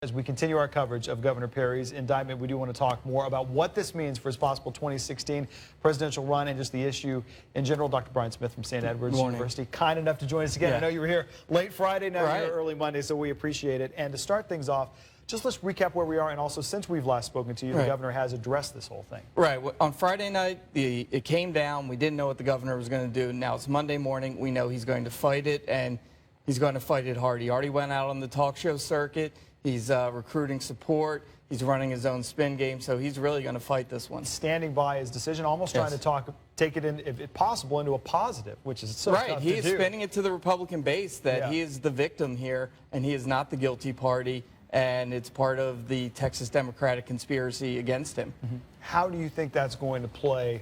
As we continue our coverage of Governor Perry's indictment, we do want to talk more about what this means for his possible 2016 presidential run and just the issue in general. Dr. Brian Smith from St. Edward's University, kind enough to join us again. I know you were here late Friday, now you're here early Monday, so we appreciate it. And to start things off, just let's recap where we are. And also, since we've last spoken to you, the governor has addressed this whole thing. Right. On Friday night, it came down. We didn't know what the governor was going to do. Now it's Monday morning. We know he's going to fight it, and he's going to fight it hard. He already went out on the talk show circuit. He's recruiting support. He's running his own spin game, so he's really going to fight this one. Standing by his decision, almost trying to take it in, if possible, into a positive, which is so tough to do. He is spinning it to the Republican base that he is the victim here, and he is not the guilty party, and it's part of the Texas Democratic conspiracy against him. How do you think that's going to play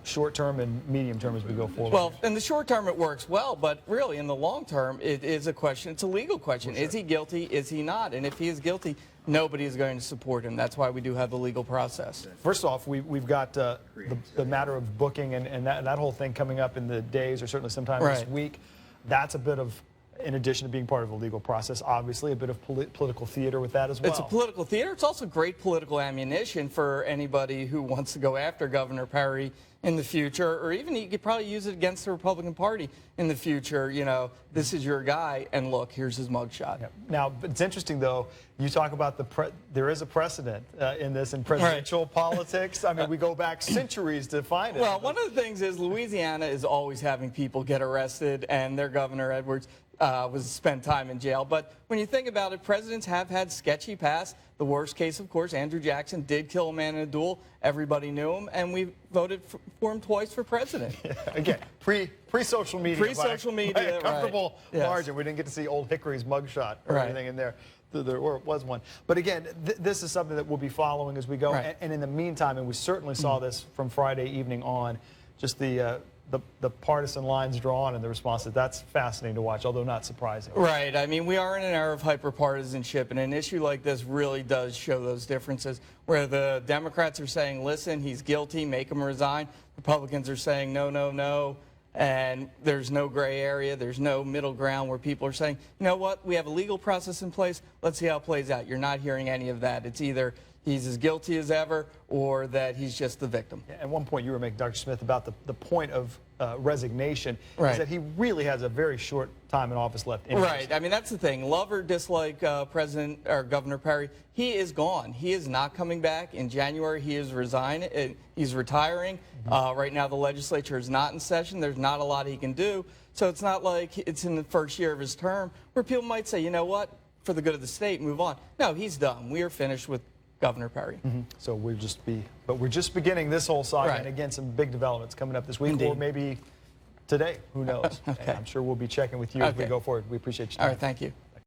short term and medium term as we go forward? Well, in the short term it works well, but really in the long term it is a question. It's a legal question. Is he guilty? Is he not? And if he is guilty, nobody is going to support him. That's why we do have the legal process. First off, we've got the matter of booking and that whole thing coming up in the days or certainly sometime this week. That's a bit of, in addition to being part of the legal process, obviously a bit of political theater with that as well. It's a political theater. It's also great political ammunition for anybody who wants to go after Governor Perry in the future, or even you could probably use it against the Republican Party in the future. You know, this is your guy, and look, here's his mugshot. Now, it's interesting, though, you talk about there is a precedent in this in presidential politics. I mean, we go back centuries to find it. Well, one of the things is Louisiana is always having people get arrested, and their Governor Edwards spent time in jail. But when you think about it, presidents have had sketchy past. The worst case, of course, Andrew Jackson did kill a man in a duel. Everybody knew him, and we voted for him twice for president. Again, pre-social media. Pre-social media, by a comfortable margin. We didn't get to see Old Hickory's mugshot or anything in there. Or it was one. But again, this is something that we'll be following as we go. And in the meantime, and we certainly saw this from Friday evening on, just the partisan lines drawn and the response. That's fascinating to watch, although not surprising. Right. I mean, we are in an era of hyper-partisanship, and an issue like this really does show those differences, where the Democrats are saying, listen, he's guilty, make him resign. Republicans are saying, no, no, no. And there's no gray area. There's no middle ground where people are saying, you know what, we have a legal process in place. Let's see how it plays out. You're not hearing any of that. It's either he's as guilty as ever or that he's just the victim. At one point you were making, Dr. Smith, about the point of resignation is that he really has a very short time in office left. I mean, that's the thing. Love or dislike President or Governor Perry, he is gone. He is not coming back. In January, he is resigning. He's retiring. Right now, the legislature is not in session. There's not a lot he can do. So it's not like it's in the first year of his term where people might say, you know what, for the good of the state, move on. No, he's done. We are finished with Governor Perry. So we're just beginning this whole saga, and again, some big developments coming up this week, or maybe today, who knows. And I'm sure we'll be checking with you as we go forward. We appreciate your time. All right, thank you.